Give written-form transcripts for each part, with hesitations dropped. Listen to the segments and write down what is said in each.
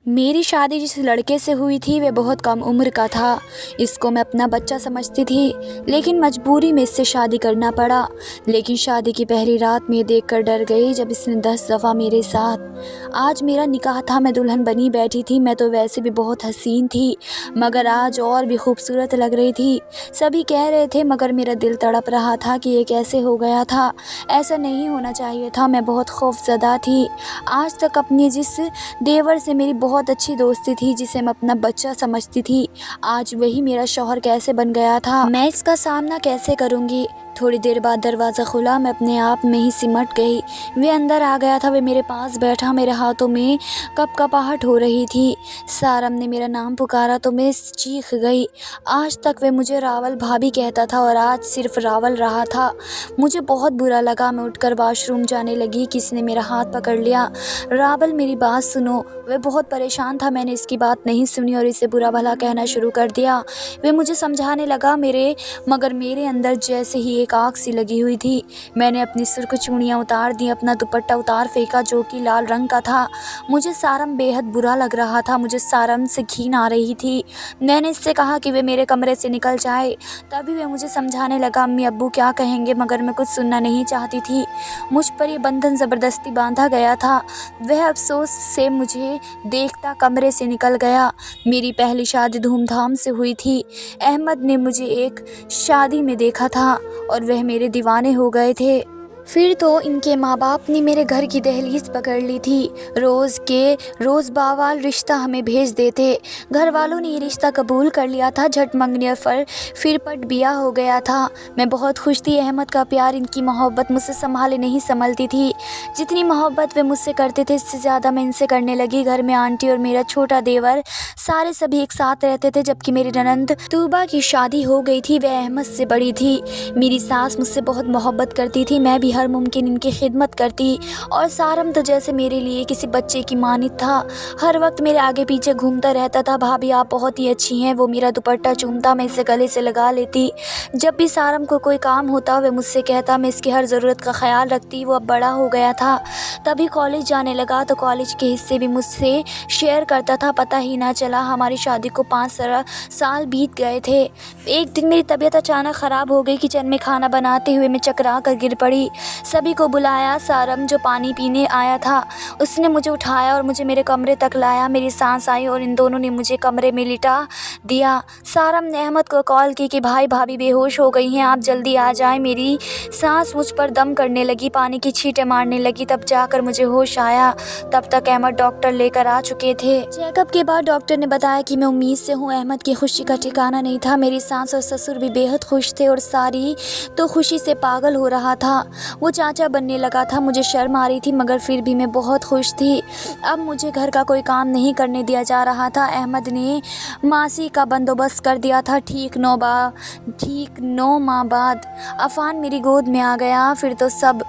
मेरी शादी जिस लड़के से हुई थी वह बहुत कम उम्र का था। इसको मैं अपना बच्चा समझती थी, लेकिन मजबूरी में इससे शादी करना पड़ा। लेकिन शादी की पहली रात में देखकर डर गई जब इसने 10 दफ़ा मेरे साथ। आज मेरा निकाह था, मैं दुल्हन बनी बैठी थी। मैं तो वैसे भी बहुत हसीन थी, मगर आज और भी खूबसूरत लग रही थी। सभी कह रहे थे, मगर मेरा दिल तड़प रहा था कि ये कैसे हो गया था। ऐसा नहीं होना चाहिए था। मैं बहुत खौफज़दा थी। आज तक अपनी जिस देवर से मेरी बहुत अच्छी दोस्ती थी, जिसे मैं अपना बच्चा समझती थी, आज वही मेरा शौहर कैसे बन गया था। मैं इसका सामना कैसे करूँगी। थोड़ी देर बाद दरवाज़ा खुला, मैं अपने आप में ही सिमट गई। वे अंदर आ गया था। वे मेरे पास बैठा, मेरे हाथों में कपकपाहट हो रही थी। सारम ने मेरा नाम पुकारा तो मैं चीख गई। आज तक वे मुझे रावल भाभी कहता था और आज सिर्फ रावल रहा था। मुझे बहुत बुरा लगा। मैं उठकर वॉशरूम जाने लगी, किसी ने मेरा हाथ पकड़ लिया। रावल, मेरी बात सुनो। वह बहुत परेशान था। मैंने इसकी बात नहीं सुनी और इसे बुरा भला कहना शुरू कर दिया। वे मुझे समझाने लगा, मगर मेरे अंदर जैसे ही एक आग सी लगी हुई थी। मैंने अपनी सुर्ख चूड़ियाँ उतार दी, अपना दुपट्टा उतार फेंका जो कि लाल रंग का था। मुझे सारम बेहद बुरा लग रहा था। मुझे सारम से घिन आ रही थी। मैंने इससे कहा कि वे मेरे कमरे से निकल जाए। तभी वे मुझे समझाने लगा, अम्मी अब्बू क्या कहेंगे, मगर मैं कुछ सुनना नहीं चाहती थी। मुझ पर यह बंधन ज़बरदस्ती बांधा गया था। वह अफसोस से मुझे देखता कमरे से निकल गया। मेरी पहली शादी धूमधाम से हुई थी। अहमद ने मुझे एक शादी में देखा था और वह मेरे दीवाने हो गए थे। फिर तो इनके माँ बाप ने मेरे घर की दहलीज पकड़ ली थी। रोज़ बावाल रिश्ता हमें भेज देते। घर वालों ने ये रिश्ता कबूल कर लिया था। झट मंगने पर फिर पट बिया हो गया था। मैं बहुत खुश थी। अहमद का प्यार, इनकी मोहब्बत मुझसे संभाले नहीं संभलती थी। जितनी मोहब्बत वे मुझसे करते थे, इससे ज़्यादा मैं इनसे करने लगी। घर में आंटी और मेरा छोटा देवर सारे सभी एक साथ रहते थे, जबकि मेरी ननंद तूबा की शादी हो गई थी। वह अहमद से बड़ी थी। मेरी सास मुझसे बहुत मोहब्बत करती थी। मैं भी हर मुमकिन इनकी खिदमत करती। और सारम तो जैसे मेरे लिए किसी बच्चे की मानित था। हर वक्त मेरे आगे पीछे घूमता रहता था। भाभी आप बहुत ही अच्छी हैं। वो मेरा दुपट्टा चूमता, मैं इसे गले से लगा लेती। जब भी सारम को कोई काम होता वह मुझसे कहता, मैं इसकी हर ज़रूरत का ख्याल रखती। वो अब बड़ा हो गया था, तभी कॉलेज जाने लगा तो कॉलेज के हिस्से भी मुझसे शेयर करता था। पता ही ना चला हमारी शादी को 5 साल बीत गए थे। एक दिन मेरी तबीयत अचानक ख़राब हो गई। किचन में खाना बनाते हुए मैं चकरा कर गिर पड़ी। सभी को बुलाया। सारम जो पानी पीने आया था, उसने मुझे उठाया और मुझे मेरे कमरे तक लाया। मेरी सांस आई और इन दोनों ने मुझे कमरे में लिटा दिया। सारम ने अहमद को कॉल की कि भाई भाभी बेहोश हो गई हैं, आप जल्दी आ जाएं। मेरी सांस मुझ पर दम करने लगी, पानी की छींटें मारने लगी। तब जाकर मुझे होश आया। तब तक अहमद डॉक्टर लेकर आ चुके थे। चेकअप के बाद डॉक्टर ने बताया कि मैं उम्मीद से हूँ। अहमद की खुशी का ठिकाना नहीं था। मेरी सास और ससुर भी बेहद खुश थे और सारी तो खुशी से पागल हो रहा था। वो चाचा बनने लगा था। मुझे शर्म आ रही थी, मगर फिर भी मैं बहुत खुश थी। अब मुझे घर का कोई काम नहीं करने दिया जा रहा था। अहमद ने मासी का बंदोबस्त कर दिया था। ठीक 9 माह बाद अफान मेरी गोद में आ गया। फिर तो सब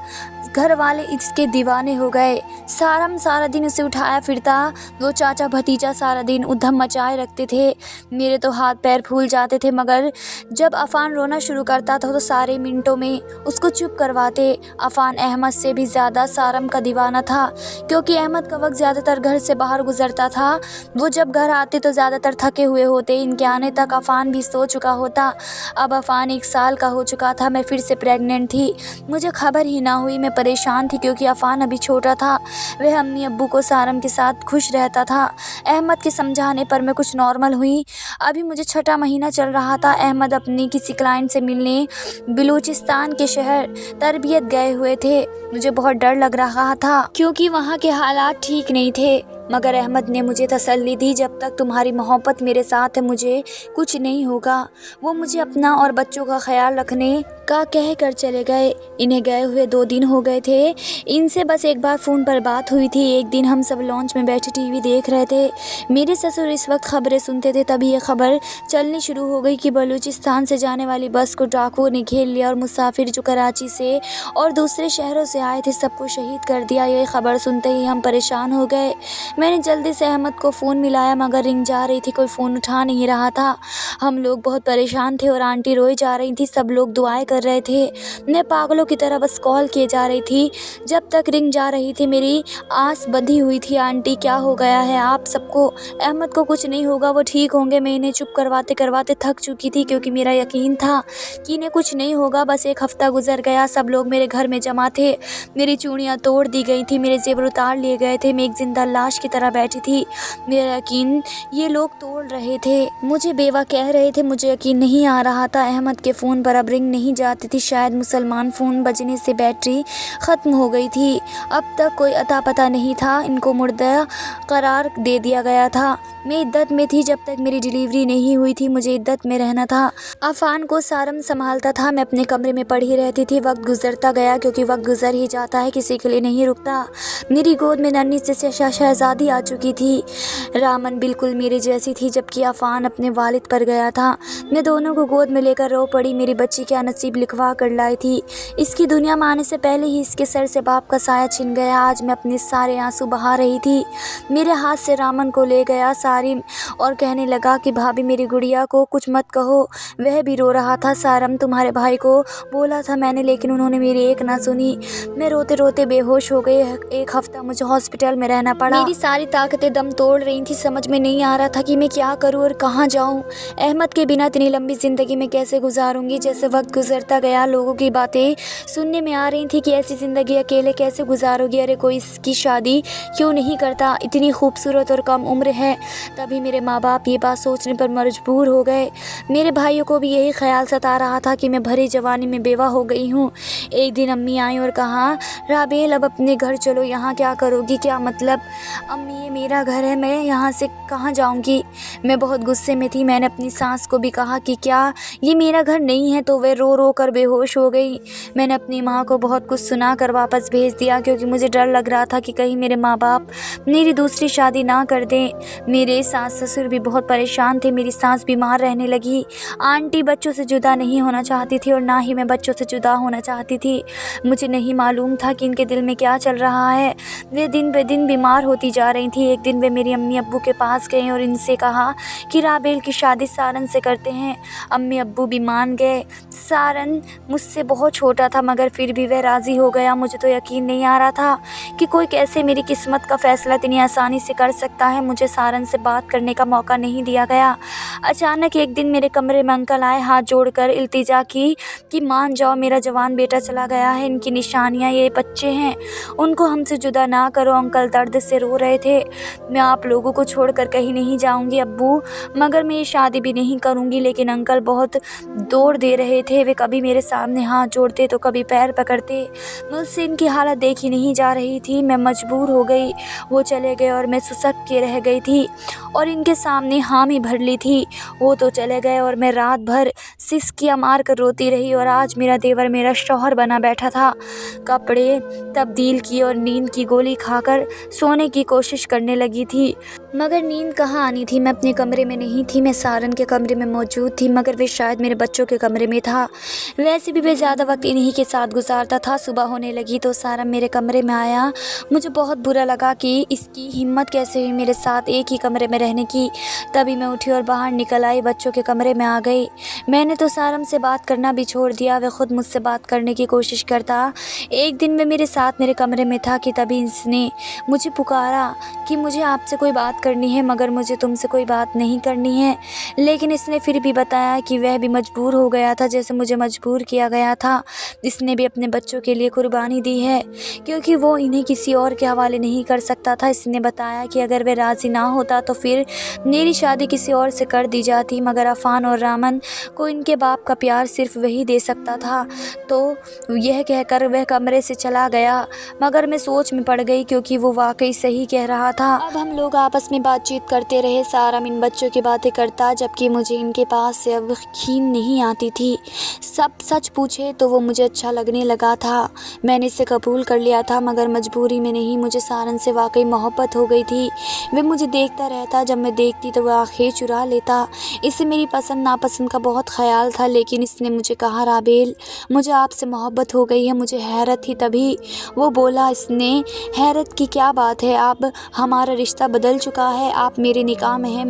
घर वाले इसके दीवाने हो गए। सारम सारा दिन उसे उठाया फिरता। वो चाचा भतीजा सारा दिन उधम मचाए रखते थे। मेरे तो हाथ पैर फूल जाते थे, मगर जब अफान रोना शुरू करता था तो सारे मिनटों में उसको चुप करवाते। अफान अहमद से भी ज़्यादा सारम का दीवाना था, क्योंकि अहमद का वक्त ज़्यादातर घर से बाहर गुजरता था। वो जब घर आते तो ज़्यादातर थके हुए होते। इनके आने तक अफान भी सो चुका होता। अब अफान 1 साल का हो चुका था। मैं फिर से प्रेग्नेंट थी। मुझे खबर ही ना हुई। मैं परेशान थी क्योंकि अफान अभी छोटा था। वह अम्मी अब्बू को सारम के साथ खुश रहता था। अहमद के समझाने पर मैं कुछ नॉर्मल हुई। अभी मुझे 6ठा महीना चल रहा था। अहमद अपनी किसी क्लाइंट से मिलने बलूचिस्तान के शहर तरबियत गए हुए थे। मुझे बहुत डर लग रहा था क्योंकि वहाँ के हालात ठीक नहीं थे, मगर अहमद ने मुझे तसल्ली दी, जब तक तुम्हारी मोहब्बत मेरे साथ है मुझे कुछ नहीं होगा। वो मुझे अपना और बच्चों का ख्याल रखने का कह कर चले गए। इन्हें गए हुए 2 दिन हो गए थे। इनसे बस एक बार फ़ोन पर बात हुई थी। एक दिन हम सब लॉन्च में बैठे टीवी देख रहे थे। मेरे ससुर इस वक्त खबरें सुनते थे। तभी ये खबर चलनी शुरू हो गई कि बलूचिस्तान से जाने वाली बस को डाकुओं ने घेर लिया और मुसाफिर जो कराची से और दूसरे शहरों से आए थे सबको शहीद कर दिया। ये खबर सुनते ही हम परेशान हो गए। मैंने जल्दी से अहमद को फ़ोन मिलाया, मगर रिंग जा रही थी, कोई फ़ोन उठा नहीं रहा था। हम लोग बहुत परेशान थे और आंटी रोई जा रही थी, सब लोग दुआएं कर रहे थे। मैं पागलों की तरह बस कॉल किए जा रही थी, जब तक रिंग जा रही थी मेरी आस बंधी हुई थी। आंटी क्या हो गया है आप सबको? अहमद को कुछ नहीं होगा, वो ठीक होंगे। मैं इन्हें चुप करवाते करवाते थक चुकी थी क्योंकि मेरा यकीन था कि इन्हें कुछ नहीं होगा। बस एक हफ्ता गुजर गया, सब लोग मेरे घर में जमा थे, मेरी चूड़ियाँ तोड़ दी गई थी, मेरे जेवर उतार लिए गए थे, मैं एक जिंदा लाश की तरह बैठी थी। मेरा यकीन ये लोग तोड़ रहे थे, मुझे बेवा कह रहे थे, मुझे यकीन नहीं आ रहा था। अहमद के फ़ोन पर अब रिंग नहीं जाती थी, शायद मुसलमान फ़ोन बजने से बैटरी ख़त्म हो गई थी। अब तक कोई अता पता नहीं था, इनको मुर्दा करार दे दिया गया था। मैं इद्दत में थी, जब तक मेरी डिलीवरी नहीं हुई थी मुझे इद्दत में रहना था। अफ़ान को सारम संभालता था, मैं अपने कमरे में पड़ी रहती थी। वक्त गुजरता गया, क्योंकि वक्त गुजर ही जाता है, किसी के लिए नहीं रुकता। मेरी गोद में नन्ही से शहज़ादी आ चुकी थी। रामन बिल्कुल मेरी जैसी थी, जबकि अफ़ान अपने वालिद पर गया था। मैं दोनों को गोद में लेकर रो पड़ी। मेरी बच्ची क्या नसीब लिखवा कर लाई थी। इसकी दुनिया में आने से पहले ही इसके सर से बाप का साया छिन गया। आज मैं अपने सारे आंसू बहा रही थी। मेरे हाथ से रामन को ले गया सारिम और कहने लगा कि भाभी मेरी गुड़िया को कुछ मत कहो। वह भी रो रहा था। सारम तुम्हारे भाई को बोला था मैंने, लेकिन उन्होंने मेरी एक ना सुनी। मैं रोते रोते बेहोश हो गई। एक हफ्ता मुझे हॉस्पिटल में रहना पड़ा। मेरी सारी ताकतें दम तोड़ रही थी। समझ में नहीं आ रहा था कि मैं क्या करूं और कहां जाऊं। अहमद के बिना इतनी लंबी ज़िंदगी में कैसे गुजारूंगी। जैसे वक्त गुजरता गया, लोगों की बातें सुनने में आ रही थी कि ऐसी ज़िंदगी अकेले कैसे गुजारोगी। अरे कोई इसकी शादी क्यों नहीं करता, इतनी खूबसूरत और कम उम्र है। तभी मेरे माँ बाप ये बात सोचने पर मजबूर हो गए। मेरे भाइयों को भी यही ख्याल सता रहा था कि मैं भरी जवानी में बेवा हो गई हूँ। एक दिन अम्मी आई और कहा, राबेल अब अपने घर चलो। यहाँ क्या करोगी? क्या मतलब? अम्मी ये मेरा घर है, मैं यहाँ से कहाँ जाऊँगी? मैं बहुत गुस्से में थी। मैंने अपनी सास को भी कहा कि क्या ये मेरा घर नहीं है, तो वह रो रो कर बेहोश हो गई। मैंने अपनी माँ को बहुत कुछ सुना कर वापस भेज दिया, क्योंकि मुझे डर लग रहा था कि कहीं मेरे माँ बाप मेरी दूसरी शादी ना कर दें। मेरे सास ससुर भी बहुत परेशान थे। मेरी सास बीमार रहने लगी। आंटी बच्चों से जुदा नहीं होना चाहती थी और ना ही मैं बच्चों से जुदा होना चाहती थी। मुझे नहीं मालूम था कि इनके दिल में क्या चल रहा है। वे दिन ब दिन बीमार होती जा रही थी। एक दिन वे मेरी अम्मी अब्बू के पास गए और इनसे कहा कि राबेल की शादी सारन से करते हैं। अम्मी अब्बू भी मान गए। सारन मुझसे बहुत छोटा था, मगर फिर भी वह राज़ी हो गया। मुझे तो यकीन नहीं आ रहा था कि कोई कैसे मेरी किस्मत का फ़ैसला इतनी आसानी से कर सकता है। मुझे सारन से बात करने का मौका नहीं दिया गया। अचानक एक दिन मेरे कमरे में अंकल आए, हाथ जोड़कर इल्तिजा की कि मान जाओ, मेरा जवान बेटा चला गया है। इनकी निशानियाँ ये बच्चे हैं, उनको हमसे जुदा ना करो। अंकल दर्द से रो रहे थे। मैं आप लोगों को छोड़कर कहीं नहीं जाऊंगी अब्बू, मगर मैं ये शादी भी नहीं करूंगी। लेकिन अंकल बहुत दौड़ दे रहे थे। वे कभी मेरे सामने हाथ जोड़ते तो कभी पैर पकड़ते। मुझसे इनकी हालत देखी नहीं जा रही थी। मैं मजबूर हो गई। वो चले गए और मैं सुसक के रह गई थी और इनके सामने हामी भर ली थी। वो तो चले गए और मैं रात भर सिसकियाँ मार कर रोती रही। और आज मेरा देवर मेरा शौहर बना बैठा था। कपड़े तब्दील किए और नींद की गोली खाकर सोने की कोशिश करने लगी थी, मगर नींद कहाँ आनी थी। मैं अपने कमरे में नहीं थी, मैं सारन के कमरे में मौजूद थी, मगर वे शायद मेरे बच्चों के कमरे में था। वैसे भी वे ज़्यादा वक्त इन्हीं के साथ गुजारता था। सुबह होने लगी तो सारन मेरे कमरे में आया। मुझे बहुत बुरा लगा कि इसकी हिम्मत कैसे हुई मेरे साथ एक ही कमरे में रहने की। तभी मैं उठी और बाहर निकल आई, बच्चों के कमरे में आ गई। मैंने तो सारम से बात करना भी छोड़ दिया। वह खुद मुझसे बात करने की कोशिश करता। एक दिन वे मेरे साथ मेरे कमरे में था कि तभी इसने मुझे पुकारा कि मुझे आपसे कोई बात करनी है, मगर मुझे तुमसे कोई बात नहीं करनी है। लेकिन इसने फिर भी बताया कि वह भी मजबूर हो गया था, जैसे मुझे मजबूर किया गया था। इसने भी अपने बच्चों के लिए कुर्बानी दी है, क्योंकि वो इन्हें किसी और के हवाले नहीं कर सकता था। इसने बताया कि अगर वह राज़ी ना होता तो फिर मेरी शादी किसी और से कर दी जाती, मगर अफ़ान और रामन को इनके बाप का प्यार सिर्फ वही दे सकता था। तो यह कहकर वह कमरे से चला गया, मगर मैं सोच में पड़ गई, क्योंकि वो वाकई सही कह रहा था। अब हम लोग आपस में बातचीत करते रहे। सारम इन बच्चों की बातें करता, जबकि मुझे इनके पास से अब खीन नहीं आती थी। सब सच पूछे तो वो मुझे अच्छा लगने लगा था। मैंने इसे कबूल कर लिया था, मगर मजबूरी में नहीं। मुझे सारन से वाकई मोहब्बत हो गई थी। वह मुझे देखता रहता, जब मैं देखती तो वह आंखें चुरा लेता। इसे मेरी पसंद नापसंद का बहुत ख्याल था, लेकिन इसने मुझे कहा, राबेल मुझे आपसे मोहब्बत हो गई है। मुझे हैरत थी। तभी वो बोला, इसने हैरत की क्या बात है, अब हमारा रिश्ता बदल चुका कहा है आप मेरे निकाह में हैं,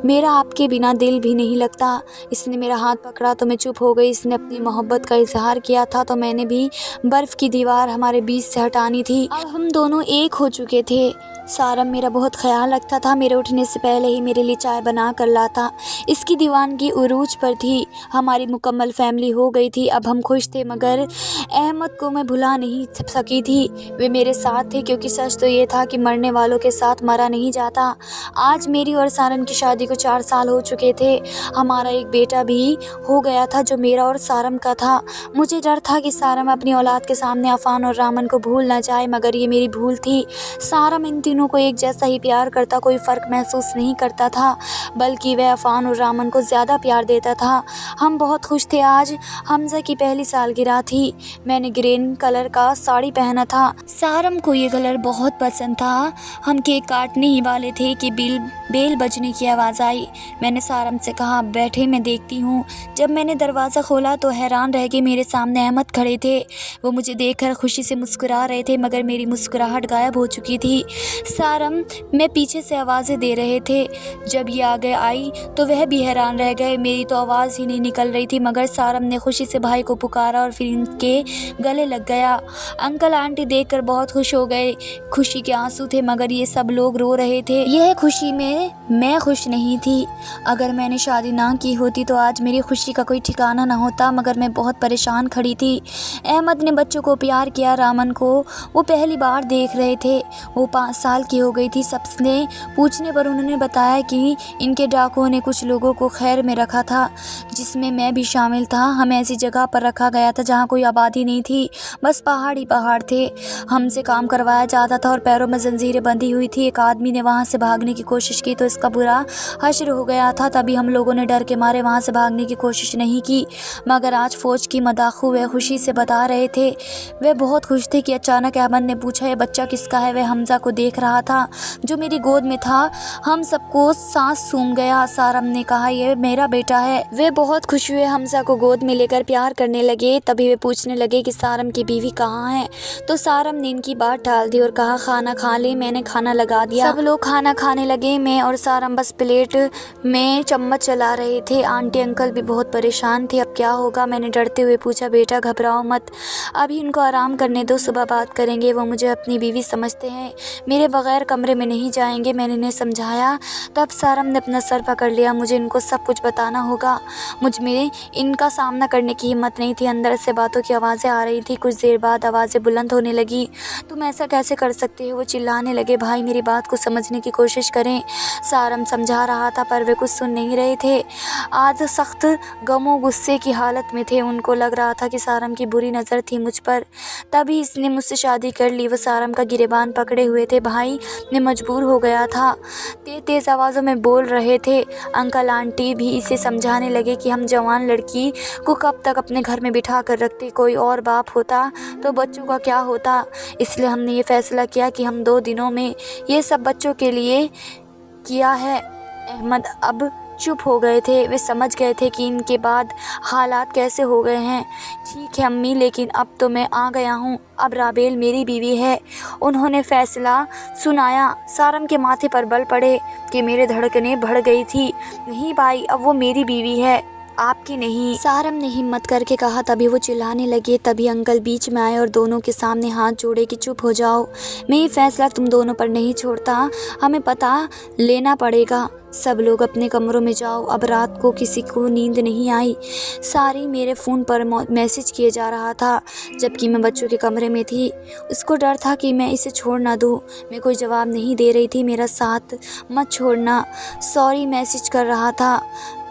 मेरा आपके बिना दिल भी नहीं लगता। इसने मेरा हाथ पकड़ा तो मैं चुप हो गई। इसने अपनी मोहब्बत का इजहार किया था तो मैंने भी बर्फ़ की दीवार हमारे बीच से हटानी थी। अब हम दोनों एक हो चुके थे। सारम मेरा बहुत ख्याल रखता था, मेरे उठने से पहले ही मेरे लिए चाय बना कर लाता। इसकी दीवानगी उरूज पर थी। हमारी मुकम्मल फैमिली हो गई थी। अब हम खुश थे, मगर अहमद को मैं भुला नहीं सकी थी। वे मेरे साथ थे, क्योंकि सच तो ये था कि मरने वालों के साथ मरा नहीं जाता। आज मेरी और सारम की शादी को 4 साल हो चुके थे। हमारा एक बेटा भी हो गया था जो मेरा और सारम का था। मुझे डर था कि सारम अपनी औलाद के सामने अफान और रामन को भूल ना जाए, मगर ये मेरी भूल थी। सारम इन तीनों को एक जैसा ही प्यार करता, कोई फ़र्क महसूस नहीं करता था, बल्कि वह अफान और रामन को ज़्यादा प्यार देता था। हम बहुत खुश थे। आज हमज़ा की पहली सालगिरह थी। मैंने ग्रीन कलर का साड़ी पहना था। सारम को ये कलर बहुत पसंद था। हम केक काटने ही वाले थे कि बेल बजने की आवाज़ आई। मैंने सारम से कहा बैठे, मैं देखती हूँ। जब मैंने दरवाज़ा खोला तो हैरान रह गई। मेरे सामने अहमद खड़े थे। वो मुझे देखकर खुशी से मुस्कुरा रहे थे, मगर मेरी मुस्कुराहट गायब हो चुकी थी। सारम मैं पीछे से आवाज़ें दे रहे थे। जब ये आगे आई तो वह भी हैरान रह गए। मेरी तो आवाज़ ही नहीं निकल रही थी, मगर सारम ने खुशी से भाई को पुकारा और फिर इनके गले लग गया। अंकल आंटी देखकर बहुत खुश हो गए। खुशी के आंसू थे, मगर ये सब लोग रो रहे थे। यह खुशी में मैं खुश नहीं थी। अगर मैंने शादी ना की होती तो आज मेरी खुशी का कोई ठिकाना ना होता, मगर मैं बहुत परेशान खड़ी थी। अहमद ने बच्चों को प्यार किया। रामन को वो पहली बार देख रहे थे। वो 5 साल की हो गई थी। सबने पूछने पर उन्होंने बताया कि इनके डाकुओं ने कुछ लोगों को खैर में रखा था, जिसमें मैं भी शामिल था। हमें ऐसी जगह पर रखा गया था जहाँ कोई आबादी नहीं थी, बस पहाड़ ही पहाड़ थे। हमसे काम करवाया जाता था और पैरों में जंजीरें बंधी हुई थी। एक आदमी ने वहाँ से भागने की कोशिश की तो इसका बुरा हश्र हो गया था। तभी हम लोगों ने डर के मारे वहाँ से भागने की कोशिश नहीं की। मगर आज फ़ौज की मदाखू वे खुशी से बता रहे थे। वे बहुत खुश थे कि अचानक अहमद ने पूछा ये बच्चा किसका है। वह हमज़ा को देख रहा था जो मेरी गोद में था। हम सबको सांस सूम गया। सारम ने कहा यह मेरा बेटा है। वे बहुत खुश हुए, हमज़ा को गोद में लेकर प्यार करने लगे। तभी वे पूछने लगे कि सारम की बीवी कहाँ है। तो सारम ने इनकी बात टाल दी और कहा खाना खा ले, मैंने खाना लगा दिया। सब लोग खाना खाने लगे। मैं और सारम बस प्लेट में चम्मच चला रहे थे। आंटी अंकल भी बहुत परेशान थे। अब क्या होगा, मैंने डरते हुए पूछा। बेटा घबराओ मत, अभी इनको आराम करने दो, सुबह बात करेंगे। वो मुझे अपनी बीवी समझते हैं, मेरे बगैर कमरे में नहीं जाएंगे, मैंने इन्हें समझाया। तब सारम ने अपना सर पकड़ लिया। मुझे इनको सब कुछ बताना होगा। मुझ में इनका सामना करने की हिम्मत नहीं थी। अंदर से बातों की आवाज़ें आ रही थी। कुछ देर बाद आवाज़ें बुलंद होने लगी। तुम ऐसा कैसे कर सकते हो। वो चिल्लाने लगे। भाई मेरी बात को समझने की कोशिश करें। सारम समझा रहा था पर वे कुछ सुन नहीं रहे थे। आज सख्त गमो गुस्से की हालत में थे। उनको लग रहा था कि सारम की बुरी नज़र थी मुझ पर, तभी इसने मुझसे शादी कर ली। वो सारम का गिरेबान पकड़े हुए थे। भाई मैं मजबूर हो गया था, तेज़ आवाज़ों में बोल रहे थे। अंकल आंटी भी इसे समझाने लगे कि हम जवान लड़की को कब तक अपने घर में बिठा कर रखते। कोई और बाप होता तो बच्चों का क्या होता। इसलिए हमने ये फैसला किया कि हम 2 दिनों में ये सब बच्चों के लिए किया है। अहमद अब चुप हो गए थे। वे समझ गए थे कि इनके बाद हालात कैसे हो गए हैं। ठीक है अम्मी, लेकिन अब तो मैं आ गया हूँ। अब राबेल मेरी बीवी है। उन्होंने फैसला सुनाया। सारम के माथे पर बल पड़े कि मेरे धड़कनें बढ़ गई थी। नहीं भाई, अब वो मेरी बीवी है, आपकी नहीं, सारम ने हिम्मत करके कहा। तभी वो चिल्लाने लगे। तभी अंकल बीच में आए और दोनों के सामने हाथ जोड़े कि चुप हो जाओ, मैं ये फैसला तुम दोनों पर नहीं छोड़ता, हमें पता लेना पड़ेगा। सब लोग अपने कमरों में जाओ। अब रात को किसी को नींद नहीं आई। सारी मेरे फ़ोन पर मैसेज किए जा रहा था, जबकि मैं बच्चों के कमरे में थी। उसको डर था कि मैं इसे छोड़ ना दूँ। मैं कोई जवाब नहीं दे रही थी। मेरा साथ मत छोड़ना, सॉरी मैसेज कर रहा था।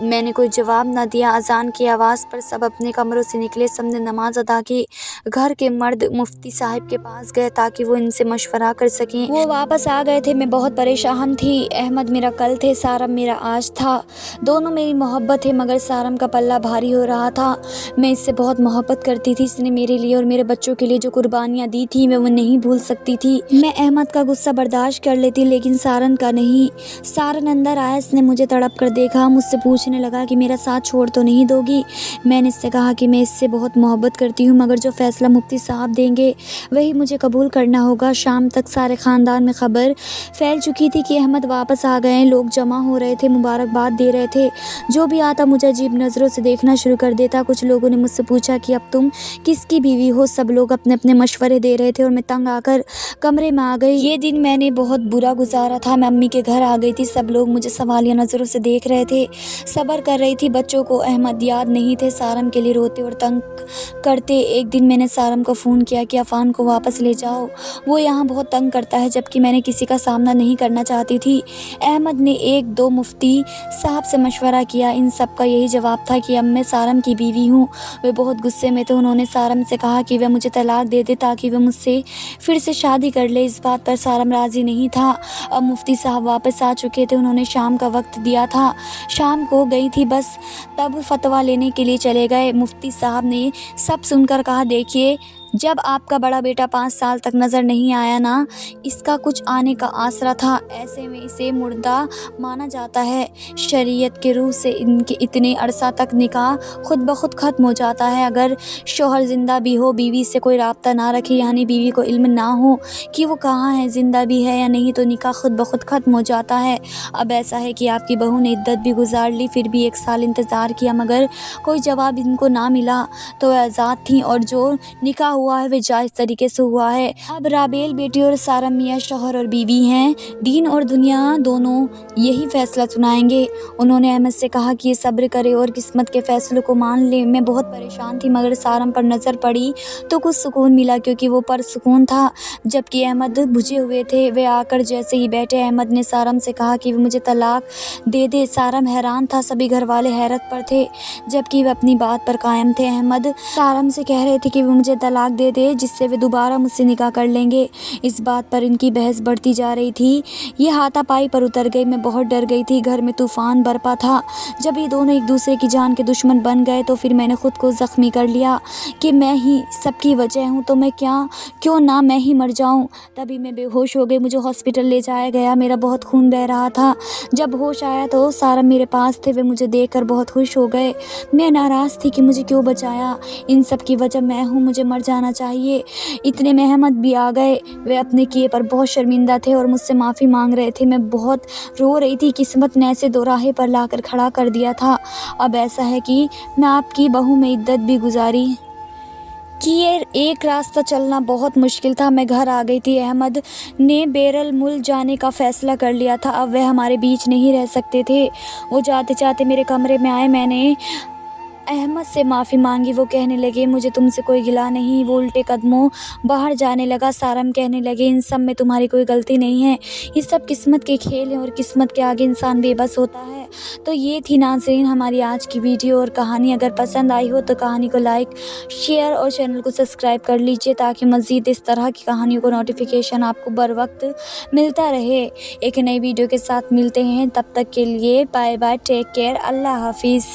मैंने कोई जवाब ना दिया। अजान की आवाज़ पर सब अपने कमरों से निकले। सबने नमाज अदा की। घर के मर्द मुफ्ती साहब के पास गए ताकि वो इनसे मशवरा कर सकें। वो वापस आ गए थे। मैं बहुत परेशान थी। अहमद मेरा कल थे। सारम मेरा आज था। दोनों मेरी मोहब्बत है, मगर सारम का पल्ला भारी हो रहा था। मैं इससे बहुत मोहब्बत करती थी। इसने मेरे लिए और मेरे बच्चों के लिए जो कुर्बानियाँ दी थी, मैं वो नहीं भूल सकती थी। मैं अहमद का गुस्सा बर्दाश्त कर लेती, लेकिन सारन का नहीं। सारन अंदर आया, इसने मुझे तड़प कर देखा, मुझसे पूछने लगा कि मेरा साथ छोड़ तो नहीं दोगी। मैंने इससे कहा कि मैं इससे बहुत मोहब्बत करती हूँ, मगर जो फ़ैसला मुफ्ती साहब देंगे वही मुझे कबूल करना होगा। शाम तक सारे ख़ानदान में ख़बर फैल चुकी थी कि अहमद वापस आ गए हैं। लोग जमा हो रहे थे, मुबारकबाद दे रहे थे। जो भी आता मुझे अजीब नज़रों से देखना शुरू कर देता। कुछ लोगों ने मुझसे पूछा कि अब तुम किसकी बीवी हो। सब लोग अपने अपने मशवरे दे रहे थे और मैं तंग आकर कमरे में आ गई। ये दिन मैंने बहुत बुरा गुजारा था। मैं अम्मी के घर आ गई थी। सब लोग मुझे सवालिया नज़रों से देख रहे थे। सब्र कर रही थी। बच्चों को अहमद याद नहीं थे। सारम के लिए रोते और तंग करते। एक दिन मैंने सारम को फ़ोन किया कि अफ़ान को वापस ले जाओ, वो यहाँ बहुत तंग करता है, जबकि मैंने किसी का सामना नहीं करना चाहती थी। अहमद ने एक दो मुफ्ती साहब से मशवरा किया। इन सब का यही जवाब था कि अब मैं सारम की बीवी हूँ। वे बहुत गुस्से में थे। उन्होंने सारम से कहा कि वह मुझे तलाक दे दे ताकि वह मुझसे फिर से शादी कर ले। इस बात पर सारम राज़ी नहीं था। अब मुफ्ती साहब वापस आ चुके थे। उन्होंने शाम का वक्त दिया था। शाम को गई थी बस, तब फतवा लेने के लिए चले गए। मुफ्ती साहब ने सब सुनकर कहा, देखिए, जब आपका बड़ा बेटा 5 साल तक नज़र नहीं आया ना, इसका कुछ आने का आसरा था, ऐसे में इसे मुर्दा माना जाता है। शरीयत के रूह से इनके इतने अरसा तक निकाह खुद ब खुद ख़त्म हो जाता है। अगर शौहर ज़िंदा भी हो, बीवी से कोई राब्ता ना रखे, यानी बीवी को इल्म ना हो कि वो कहाँ है, ज़िंदा भी है या नहीं, तो निकाह खुद ब खुद ख़त्म हो जाता है। अब ऐसा है कि आपकी बहू ने इद्दत भी गुजार ली, फिर भी 1 साल इंतज़ार किया, मगर कोई जवाब इनको ना मिला, तो वह आज़ाद थी और जो निकाह हुआ है वे जायज़ तरीके से हुआ है। अब राबेल बेटी और सारम मियाँ शौहर और बीवी हैं। दीन और दुनिया दोनों यही फ़ैसला सुनाएंगे। उन्होंने अहमद से कहा कि ये सब्र करे और किस्मत के फ़ैसलों को मान ले। मैं बहुत परेशान थी, मगर सारम पर नज़र पड़ी तो कुछ सुकून मिला, क्योंकि वो परसुकून था, जबकि अहमद बुझे हुए थे। वे आकर जैसे ही बैठे, अहमद ने सारम से कहा कि वो मुझे तलाक दे दे। सारम हैरान था। सभी घर वाले हैरत पर थे, जबकि वे अपनी बात पर कायम थे। अहमद सारम से कह रहे थे कि वो मुझे तलाक दे दे, जिससे वे दोबारा मुझसे निकाह कर लेंगे। इस बात पर इनकी बहस बढ़ती जा रही थी। ये हाथापाई पर उतर गई। मैं बहुत डर गई थी। घर में तूफ़ान बरपा था। जब ये दोनों एक दूसरे की जान के दुश्मन बन गए तो फिर मैंने ख़ुद को ज़ख्मी कर लिया कि मैं ही सबकी वजह हूँ, तो मैं क्यों ना मैं ही मर जाऊँ। तभी मैं बेहोश हो गई। मुझे हॉस्पिटल ले जाया गया। मेरा बहुत खून बह रहा था। जब होश आया तो सारम मेरे पास थे। वे मुझे देखकर बहुत खुश हो गए। मैं नाराज़ थी कि मुझे क्यों बचाया। इन सब की वजह मैं हूँ। मुझे मर जाना चाहिए। इतने में अहमद भी आ गए। वे अपने किए पर बहुत शर्मिंदा थे और मुझसे माफ़ी मांग रहे थे। मैं बहुत रो रही थी। किस्मत ने ऐसे दोराहे पर लाकर खड़ा कर दिया था। अब ऐसा है कि मैं आपकी बहू में इद्दत भी गुजारी कि ये एक रास्ता चलना बहुत मुश्किल था। मैं घर आ गई थी। अहमद ने बैरुल मुल्क जाने का फ़ैसला कर लिया था। अब वह हमारे बीच नहीं रह सकते थे। वो जाते जाते मेरे कमरे में आए। मैंने अहमद से माफ़ी मांगी। वो कहने लगे, मुझे तुमसे कोई गिला नहीं। वो उल्टे कदमों बाहर जाने लगा। सारम कहने लगे, इन सब में तुम्हारी कोई गलती नहीं है, ये सब किस्मत के खेल हैं और किस्मत के आगे इंसान बेबस होता है। तो ये थी नाज़रीन हमारी आज की वीडियो और कहानी। अगर पसंद आई हो तो कहानी को लाइक, शेयर और चैनल को सब्सक्राइब कर लीजिए, ताकि मज़ीद इस तरह की कहानियों को नोटिफिकेशन आपको बर वक्त मिलता रहे। एक नई वीडियो के साथ मिलते हैं। तब तक के लिए बाय बाय, टेक केयर, अल्लाह हाफिज़।